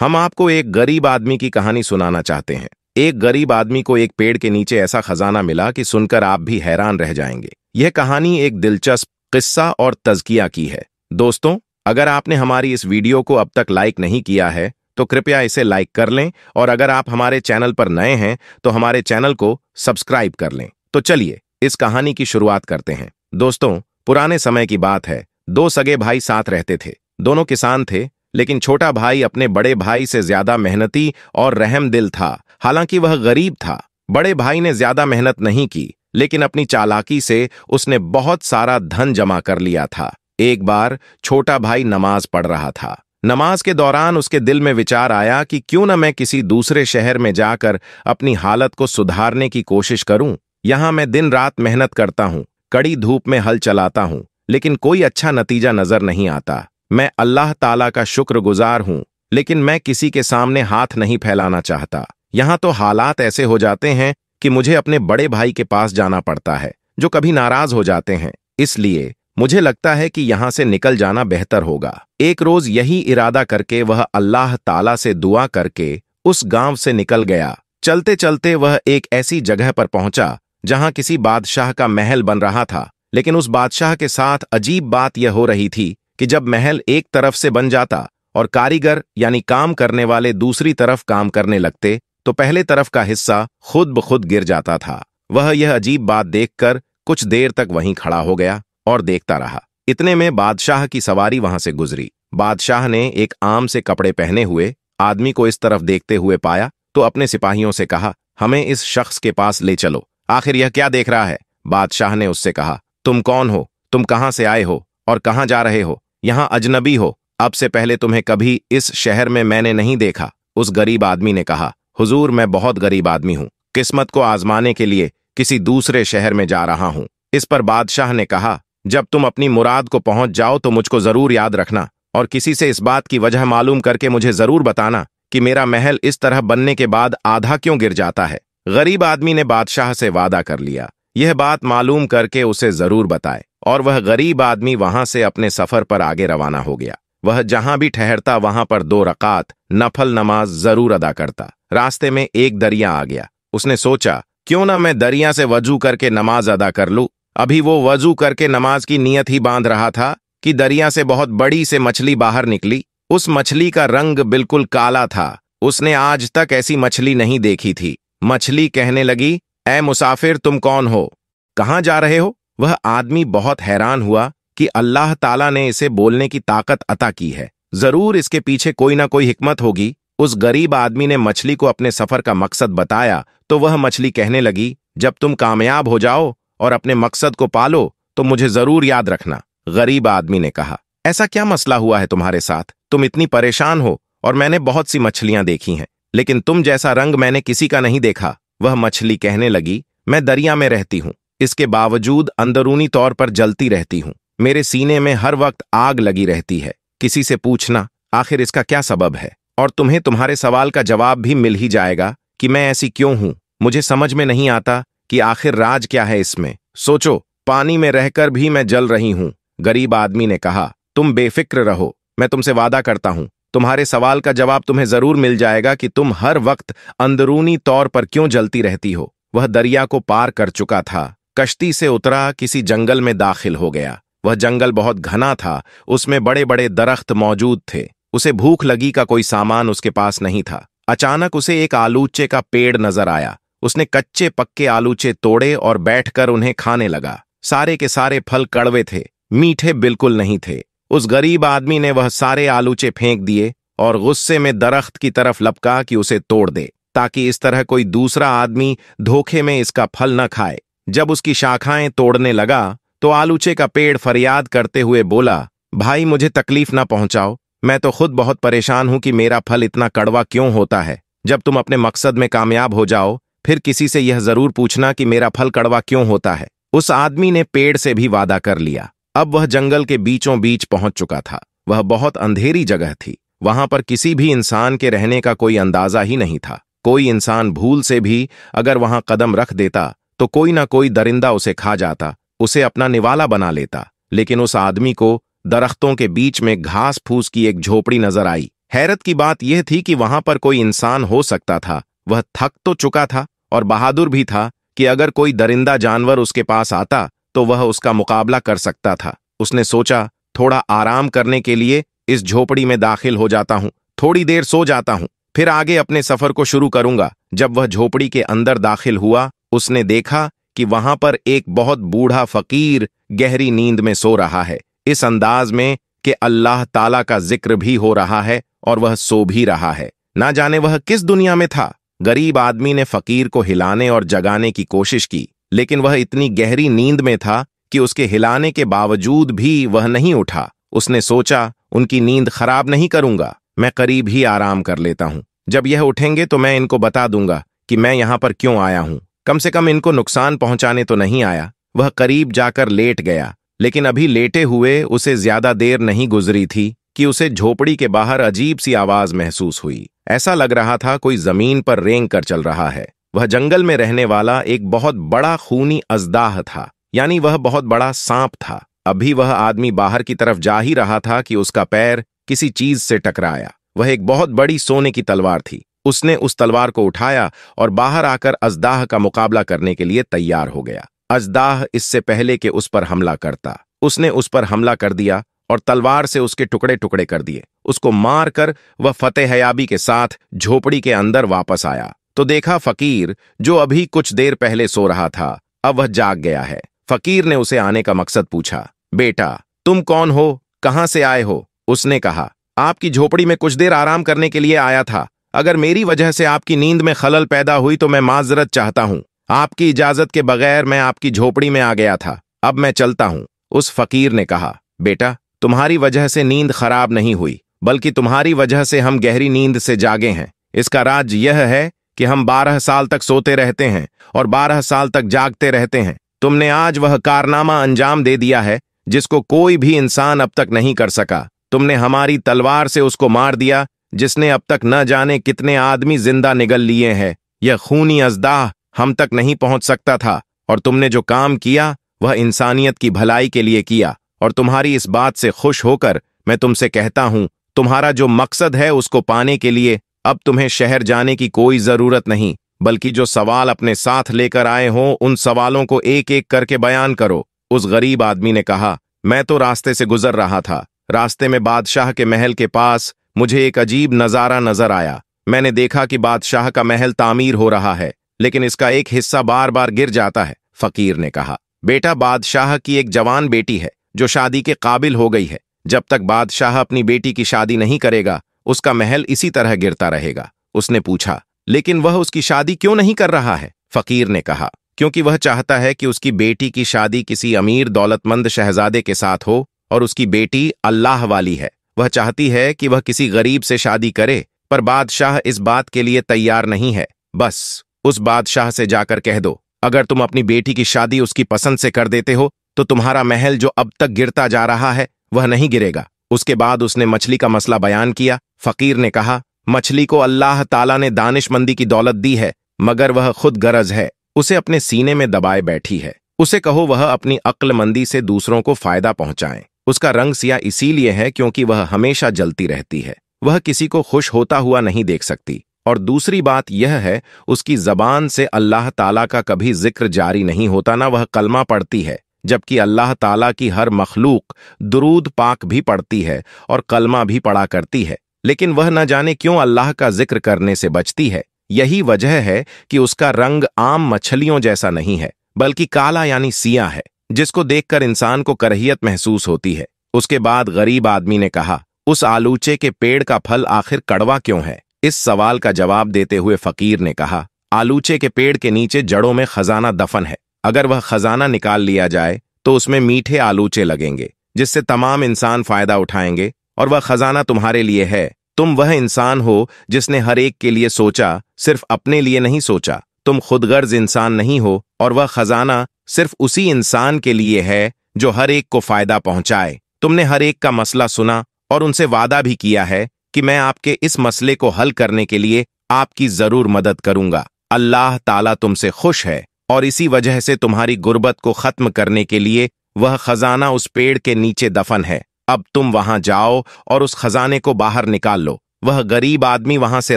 हम आपको एक गरीब आदमी की कहानी सुनाना चाहते हैं। एक गरीब आदमी को एक पेड़ के नीचे ऐसा खजाना मिला कि सुनकर आप भी हैरान रह जाएंगे। यह कहानी एक दिलचस्प किस्सा और तज़किया की है। दोस्तों, अगर आपने हमारी इस वीडियो को अब तक लाइक नहीं किया है तो कृपया इसे लाइक कर लें, और अगर आप हमारे चैनल पर नए हैं तो हमारे चैनल को सब्सक्राइब कर लें। तो चलिए इस कहानी की शुरुआत करते हैं। दोस्तों, पुराने समय की बात है। दो सगे भाई साथ रहते थे। दोनों किसान थे, लेकिन छोटा भाई अपने बड़े भाई से ज्यादा मेहनती और रहमदिल था। हालांकि वह गरीब था। बड़े भाई ने ज्यादा मेहनत नहीं की, लेकिन अपनी चालाकी से उसने बहुत सारा धन जमा कर लिया था। एक बार छोटा भाई नमाज पढ़ रहा था। नमाज के दौरान उसके दिल में विचार आया कि क्यों न मैं किसी दूसरे शहर में जाकर अपनी हालत को सुधारने की कोशिश करूं। यहां मैं दिन रात मेहनत करता हूं, कड़ी धूप में हल चलाता हूं, लेकिन कोई अच्छा नतीजा नजर नहीं आता। मैं अल्लाह ताला का शुक्रगुजार हूं, लेकिन मैं किसी के सामने हाथ नहीं फैलाना चाहता। यहां तो हालात ऐसे हो जाते हैं कि मुझे अपने बड़े भाई के पास जाना पड़ता है, जो कभी नाराज हो जाते हैं। इसलिए मुझे लगता है कि यहां से निकल जाना बेहतर होगा। एक रोज यही इरादा करके वह अल्लाह ताला से दुआ करके उस गांव से निकल गया। चलते चलते वह एक ऐसी जगह पर पहुंचा जहां किसी बादशाह का महल बन रहा था। लेकिन उस बादशाह के साथ अजीब बात यह हो रही थी कि जब महल एक तरफ से बन जाता और कारीगर यानी काम करने वाले दूसरी तरफ काम करने लगते, तो पहले तरफ का हिस्सा खुद ब खुद गिर जाता था। वह यह अजीब बात देखकर कुछ देर तक वहीं खड़ा हो गया और देखता रहा। इतने में बादशाह की सवारी वहां से गुजरी। बादशाह ने एक आम से कपड़े पहने हुए आदमी को इस तरफ देखते हुए पाया तो अपने सिपाहियों से कहा, हमें इस शख्स के पास ले चलो। आखिर यह क्या देख रहा है? बादशाह ने उससे कहा, तुम कौन हो? तुम कहां से आए हो और कहां जा रहे हो? यहां अजनबी हो। अब से पहले तुम्हें कभी इस शहर में मैंने नहीं देखा। उस गरीब आदमी ने कहा, हुजूर, मैं बहुत गरीब आदमी हूं, किस्मत को आजमाने के लिए किसी दूसरे शहर में जा रहा हूं। इस पर बादशाह ने कहा, जब तुम अपनी मुराद को पहुंच जाओ तो मुझको जरूर याद रखना, और किसी से इस बात की वजह मालूम करके मुझे जरूर बताना कि मेरा महल इस तरह बनने के बाद आधा क्यों गिर जाता है। गरीब आदमी ने बादशाह से वादा कर लिया, यह बात मालूम करके उसे जरूर बताए, और वह गरीब आदमी वहां से अपने सफर पर आगे रवाना हो गया। वह जहां भी ठहरता वहां पर 2 रकात नफल नमाज जरूर अदा करता। रास्ते में एक दरिया आ गया। उसने सोचा, क्यों ना मैं दरिया से वजू करके नमाज अदा कर लूं। अभी वो वजू करके नमाज की नीयत ही बांध रहा था कि दरिया से बहुत बड़ी से मछली बाहर निकली। उस मछली का रंग बिल्कुल काला था। उसने आज तक ऐसी मछली नहीं देखी थी। मछली कहने लगी, ऐ मुसाफिर, तुम कौन हो? कहां जा रहे हो? वह आदमी बहुत हैरान हुआ कि अल्लाह ताला ने इसे बोलने की ताकत अता की है। जरूर इसके पीछे कोई ना कोई हिकमत होगी। उस गरीब आदमी ने मछली को अपने सफर का मकसद बताया तो वह मछली कहने लगी, जब तुम कामयाब हो जाओ और अपने मकसद को पालो तो मुझे जरूर याद रखना। गरीब आदमी ने कहा, ऐसा क्या मसला हुआ है तुम्हारे साथ? तुम इतनी परेशान हो, और मैंने बहुत सी मछलियां देखी हैं, लेकिन तुम जैसा रंग मैंने किसी का नहीं देखा। वह मछली कहने लगी, मैं दरिया में रहती हूं, इसके बावजूद अंदरूनी तौर पर जलती रहती हूं। मेरे सीने में हर वक्त आग लगी रहती है। किसी से पूछना आखिर इसका क्या सबब है, और तुम्हें तुम्हारे सवाल का जवाब भी मिल ही जाएगा कि मैं ऐसी क्यों हूं। मुझे समझ में नहीं आता कि आखिर राज क्या है इसमें। सोचो, पानी में रहकर भी मैं जल रही हूं। गरीब आदमी ने कहा, तुम बेफिक्र रहो, मैं तुमसे वादा करता हूं तुम्हारे सवाल का जवाब तुम्हें जरूर मिल जाएगा कि तुम हर वक्त अंदरूनी तौर पर क्यों जलती रहती हो। वह दरिया को पार कर चुका था। कश्ती से उतरा, किसी जंगल में दाखिल हो गया। वह जंगल बहुत घना था, उसमें बड़े बड़े दरख्त मौजूद थे। उसे भूख लगी का कोई सामान उसके पास नहीं था। अचानक उसे एक आलूचे का पेड़ नजर आया। उसने कच्चे पक्के आलूचे तोड़े और बैठकर उन्हें खाने लगा। सारे के सारे फल कड़वे थे, मीठे बिल्कुल नहीं थे। उस गरीब आदमी ने वह सारे आलूचे फेंक दिए और गुस्से में दरख्त की तरफ लपका कि उसे तोड़ दे, ताकि इस तरह कोई दूसरा आदमी धोखे में इसका फल न खाए। जब उसकी शाखाएं तोड़ने लगा तो आलूचे का पेड़ फरियाद करते हुए बोला, भाई, मुझे तकलीफ ना पहुंचाओ, मैं तो खुद बहुत परेशान हूं कि मेरा फल इतना कड़वा क्यों होता है। जब तुम अपने मकसद में कामयाब हो जाओ फिर किसी से यह जरूर पूछना कि मेरा फल कड़वा क्यों होता है। उस आदमी ने पेड़ से भी वादा कर लिया। अब वह जंगल के बीचों बीच पहुंच चुका था। वह बहुत अंधेरी जगह थी। वहां पर किसी भी इंसान के रहने का कोई अंदाजा ही नहीं था। कोई इंसान भूल से भी अगर वहां कदम रख देता तो कोई ना कोई दरिंदा उसे खा जाता, उसे अपना निवाला बना लेता। लेकिन उस आदमी को दरख्तों के बीच में घास फूस की एक झोपड़ी नजर आई। हैरत की बात यह थी कि वहां पर कोई इंसान हो सकता था। वह थक तो चुका था और बहादुर भी था कि अगर कोई दरिंदा जानवर उसके पास आता तो वह उसका मुकाबला कर सकता था। उसने सोचा, थोड़ा आराम करने के लिए इस झोपड़ी में दाखिल हो जाता हूं, थोड़ी देर सो जाता हूं, फिर आगे अपने सफर को शुरू करूंगा। जब वह झोपड़ी के अंदर दाखिल हुआ, उसने देखा कि वहां पर एक बहुत बूढ़ा फकीर गहरी नींद में सो रहा है, इस अंदाज में कि अल्लाह ताला का जिक्र भी हो रहा है और वह सो भी रहा है। ना जाने वह किस दुनिया में था। गरीब आदमी ने फकीर को हिलाने और जगाने की कोशिश की, लेकिन वह इतनी गहरी नींद में था कि उसके हिलाने के बावजूद भी वह नहीं उठा। उसने सोचा, उनकी नींद खराब नहीं करूंगा, मैं करीब ही आराम कर लेता हूं। जब यह उठेंगे तो मैं इनको बता दूंगा कि मैं यहां पर क्यों आया हूं। कम से कम इनको नुकसान पहुंचाने तो नहीं आया। वह करीब जाकर लेट गया, लेकिन अभी लेटे हुए उसे ज्यादा देर नहीं गुजरी थी कि उसे झोपड़ी के बाहर अजीब सी आवाज महसूस हुई। ऐसा लग रहा था कोई जमीन पर रेंग कर चल रहा है। वह जंगल में रहने वाला एक बहुत बड़ा खूनी अजदाह था, यानी वह बहुत बड़ा सांप था। अभी वह आदमी बाहर की तरफ जा ही रहा था कि उसका पैर किसी चीज से टकराया। वह एक बहुत बड़ी सोने की तलवार थी। उसने उस तलवार को उठाया और बाहर आकर अजदाह का मुकाबला करने के लिए तैयार हो गया। अजदाह इससे पहले कि उस पर हमला करता, उसने उस पर हमला कर दिया और तलवार से उसके टुकड़े टुकड़े कर दिए। उसको मारकर वह फतेहयाबी के साथ झोपड़ी के अंदर वापस आया तो देखा फकीर, जो अभी कुछ देर पहले सो रहा था, अब वह जाग गया है। फकीर ने उसे आने का मकसद पूछा। बेटा, तुम कौन हो, कहां से आए हो? उसने कहा, आपकी झोपड़ी में कुछ देर आराम करने के लिए आया था। अगर मेरी वजह से आपकी नींद में खलल पैदा हुई तो मैं माजरत चाहता हूं। आपकी इजाजत के बगैर मैं आपकी झोपड़ी में आ गया था, अब मैं चलता हूं। उस फकीर ने कहा, बेटा, तुम्हारी वजह से नींद खराब नहीं हुई, बल्कि तुम्हारी वजह से हम गहरी नींद से जागे हैं। इसका राज यह है कि हम 12 साल तक सोते रहते हैं और 12 साल तक जागते रहते हैं। तुमने आज वह कारनामा अंजाम दे दिया है जिसको कोई भी इंसान अब तक नहीं कर सका। तुमने हमारी तलवार से उसको मार दिया जिसने अब तक न जाने कितने आदमी जिंदा निगल लिए हैं। यह खूनी अजदाह हम तक नहीं पहुंच सकता था और तुमने जो काम किया वह इंसानियत की भलाई के लिए किया। और तुम्हारी इस बात से खुश होकर मैं तुमसे कहता हूं, तुम्हारा जो मकसद है उसको पाने के लिए अब तुम्हें शहर जाने की कोई जरूरत नहीं, बल्कि जो सवाल अपने साथ लेकर आए हों उन सवालों को एक एक करके बयान करो। उस गरीब आदमी ने कहा, मैं तो रास्ते से गुजर रहा था। रास्ते में बादशाह के महल के पास मुझे एक अजीब नजारा नजर आया। मैंने देखा कि बादशाह का महल तामीर हो रहा है, लेकिन इसका एक हिस्सा बार बार गिर जाता है। फकीर ने कहा, बेटा, बादशाह की एक जवान बेटी है जो शादी के काबिल हो गई है। जब तक बादशाह अपनी बेटी की शादी नहीं करेगा उसका महल इसी तरह गिरता रहेगा। उसने पूछा, लेकिन वह उसकी शादी क्यों नहीं कर रहा है? फकीर ने कहा, क्योंकि वह चाहता है कि उसकी बेटी की शादी किसी अमीर दौलतमंद शहजादे के साथ हो और उसकी बेटी अल्लाह वाली है। वह चाहती है कि वह किसी गरीब से शादी करे, पर बादशाह इस बात के लिए तैयार नहीं है। बस उस बादशाह से जाकर कह दो, अगर तुम अपनी बेटी की शादी उसकी पसंद से कर देते हो तो तुम्हारा महल जो अब तक गिरता जा रहा है वह नहीं गिरेगा। उसके बाद उसने मछली का मसला बयान किया। फकीर ने कहा, मछली को अल्लाह ताला ने दानिशमंदी की दौलत दी है, मगर वह खुद गरज है, उसे अपने सीने में दबाए बैठी है। उसे कहो वह अपनी अक्लमंदी से दूसरों को फायदा पहुंचाए। उसका रंग सिया इसीलिए है क्योंकि वह हमेशा जलती रहती है। वह किसी को खुश होता हुआ नहीं देख सकती। और दूसरी बात यह है, उसकी जबान से अल्लाह ताला का कभी जिक्र जारी नहीं होता, ना वह कलमा पढ़ती है, जबकि अल्लाह ताला की हर मखलूक दुरूद पाक भी पढ़ती है और कलमा भी पढ़ा करती है, लेकिन वह न जाने क्यों अल्लाह का जिक्र करने से बचती है। यही वजह है कि उसका रंग आम मछलियों जैसा नहीं है, बल्कि काला यानी सिया है, जिसको देखकर इंसान को करहियत महसूस होती है। उसके बाद गरीब आदमी ने कहा, उस आलूचे के पेड़ का फल आखिर कड़वा क्यों है? इस सवाल का जवाब देते हुए फकीर ने कहा, आलूचे के पेड़ के नीचे जड़ों में खजाना दफन है। अगर वह खजाना निकाल लिया जाए तो उसमें मीठे आलूचे लगेंगे जिससे तमाम इंसान फायदा उठाएंगे, और वह खजाना तुम्हारे लिए है। तुम वह इंसान हो जिसने हर एक के लिए सोचा, सिर्फ अपने लिए नहीं सोचा। तुम खुदगर्ज इंसान नहीं हो, और वह खजाना सिर्फ उसी इंसान के लिए है जो हर एक को फायदा पहुंचाए। तुमने हर एक का मसला सुना और उनसे वादा भी किया है कि मैं आपके इस मसले को हल करने के लिए आपकी जरूर मदद करूंगा। अल्लाह ताला तुमसे खुश है और इसी वजह से तुम्हारी गुर्बत को खत्म करने के लिए वह खजाना उस पेड़ के नीचे दफन है। अब तुम वहां जाओ और उस खजाने को बाहर निकाल लो। वह गरीब आदमी वहां से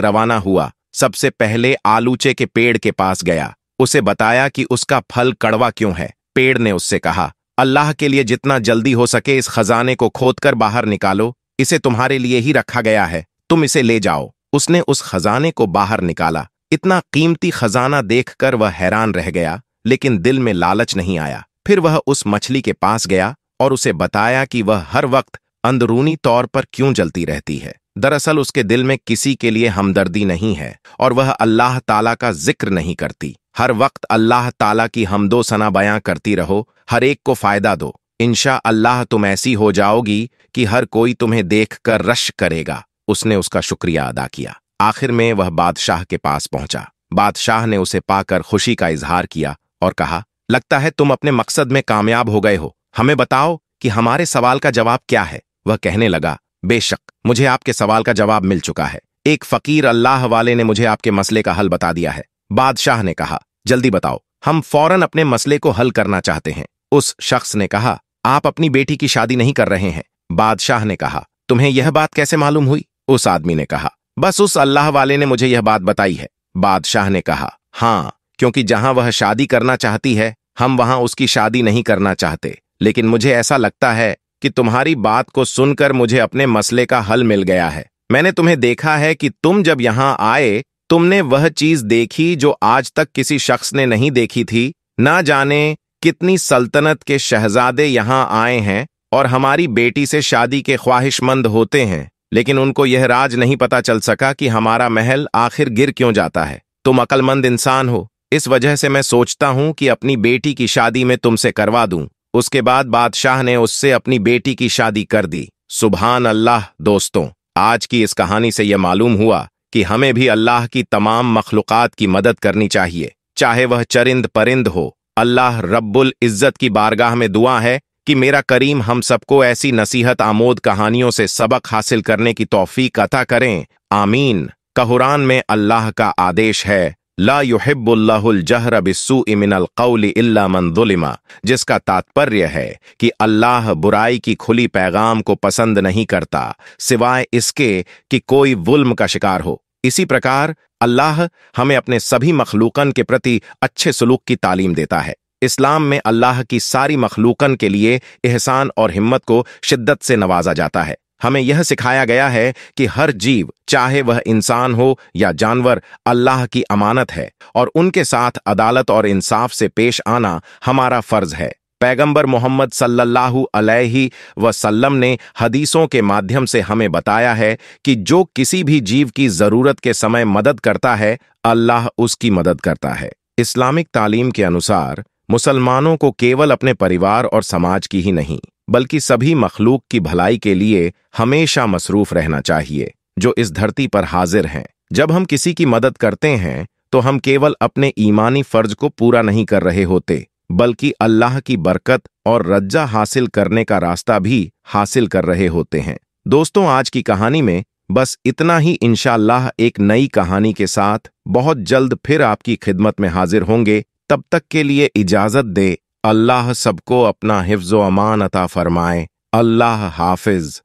रवाना हुआ। सबसे पहले आलूचे के पेड़ के पास गया, उसे बताया कि उसका फल कड़वा क्यों है। पेड़ ने उससे कहा, अल्लाह के लिए जितना जल्दी हो सके इस खजाने को खोदकर बाहर निकालो, इसे तुम्हारे लिए ही रखा गया है, तुम इसे ले जाओ। उसने उस खजाने को बाहर निकाला। इतना कीमती खजाना देखकर वह हैरान रह गया, लेकिन दिल में लालच नहीं आया। फिर वह उस मछली के पास गया और उसे बताया कि वह हर वक्त अंदरूनी तौर पर क्यों जलती रहती है। दरअसल उसके दिल में किसी के लिए हमदर्दी नहीं है और वह अल्लाह ताला का जिक्र नहीं करती। हर वक्त अल्लाह ताला की हमदो सना बयां करती रहो, हर एक को फायदा दो। इंशा अल्लाह तुम ऐसी हो जाओगी कि हर कोई तुम्हें देखकर रश करेगा। उसने उसका शुक्रिया अदा किया। आखिर में वह बादशाह के पास पहुंचा। बादशाह ने उसे पाकर खुशी का इजहार किया और कहा, लगता है तुम अपने मकसद में कामयाब हो गए हो। हमें बताओ कि हमारे सवाल का जवाब क्या है। वह कहने लगा, बेशक मुझे आपके सवाल का जवाब मिल चुका है। एक फकीर अल्लाह वाले ने मुझे आपके मसले का हल बता दिया है। बादशाह ने कहा, जल्दी बताओ, हम फौरन अपने मसले को हल करना चाहते हैं। उस शख्स ने कहा, आप अपनी बेटी की शादी नहीं कर रहे हैं। बादशाह ने कहा, तुम्हें यह बात कैसे मालूम हुई? उस आदमी ने कहा, बस उस अल्लाह वाले ने मुझे यह बात बताई है। बादशाह ने कहा, हाँ, क्योंकि जहां वह शादी करना चाहती है हम वहां उसकी शादी नहीं करना चाहते। लेकिन मुझे ऐसा लगता है कि तुम्हारी बात को सुनकर मुझे अपने मसले का हल मिल गया है। मैंने तुम्हें देखा है कि तुम जब यहां आए तुमने वह चीज देखी जो आज तक किसी शख्स ने नहीं देखी थी। ना जाने कितनी सल्तनत के शहजादे यहां आए हैं और हमारी बेटी से शादी के ख्वाहिशमंद होते हैं, लेकिन उनको यह राज नहीं पता चल सका कि हमारा महल आखिर गिर क्यों जाता है। तुम अक्लमंद इंसान हो, इस वजह से मैं सोचता हूं कि अपनी बेटी की शादी में तुमसे करवा दूं। उसके बाद बादशाह ने उससे अपनी बेटी की शादी कर दी। सुभान अल्लाह। दोस्तों, आज की इस कहानी से यह मालूम हुआ कि हमें भी अल्लाह की तमाम मखलूकात की मदद करनी चाहिए, चाहे वह चरिंद परिंद हो। अल्लाह रब्बुल इज्जत की बारगाह में दुआ है कि मेरा करीम हम सबको ऐसी नसीहत आमोद कहानियों से सबक हासिल करने की तौफीक अता करें। आमीन। कुरान में अल्लाह का आदेश है, ला युहिब्बुल्लाहुल जहरा बिस्सूइ मिनल क़ौलि इल्ला मन ज़ुलिमा, जिसका तात्पर्य है कि अल्लाह बुराई की खुली पैगाम को पसंद नहीं करता सिवाय इसके कि कोई जुल्म का शिकार हो। इसी प्रकार अल्लाह हमें अपने सभी मखलूकन के प्रति अच्छे सलूक की तालीम देता है। इस्लाम में अल्लाह की सारी मखलूकन के लिए एहसान और हिम्मत को शिद्दत से नवाजा जाता है। हमें यह सिखाया गया है कि हर जीव, चाहे वह इंसान हो या जानवर, अल्लाह की अमानत है और उनके साथ अदालत और इंसाफ से पेश आना हमारा फर्ज है। पैगंबर मोहम्मद सल्लल्लाहु अलैहि वसल्लम ने हदीसों के माध्यम से हमें बताया है कि जो किसी भी जीव की जरूरत के समय मदद करता है, अल्लाह उसकी मदद करता है। इस्लामिक तालीम के अनुसार मुसलमानों को केवल अपने परिवार और समाज की ही नहीं, बल्कि सभी मखलूक की भलाई के लिए हमेशा मसरूफ रहना चाहिए जो इस धरती पर हाजिर हैं। जब हम किसी की मदद करते हैं तो हम केवल अपने ईमानी फर्ज को पूरा नहीं कर रहे होते, बल्कि अल्लाह की बरकत और रज्जा हासिल करने का रास्ता भी हासिल कर रहे होते हैं। दोस्तों, आज की कहानी में बस इतना ही। इंशाअल्लाह एक नई कहानी के साथ बहुत जल्द फिर आपकी खिदमत में हाजिर होंगे। तब तक के लिए इजाजत दे। अल्लाह सबको अपना हिफ्ज़ व अमान अता फरमाए। अल्लाह हाफिज।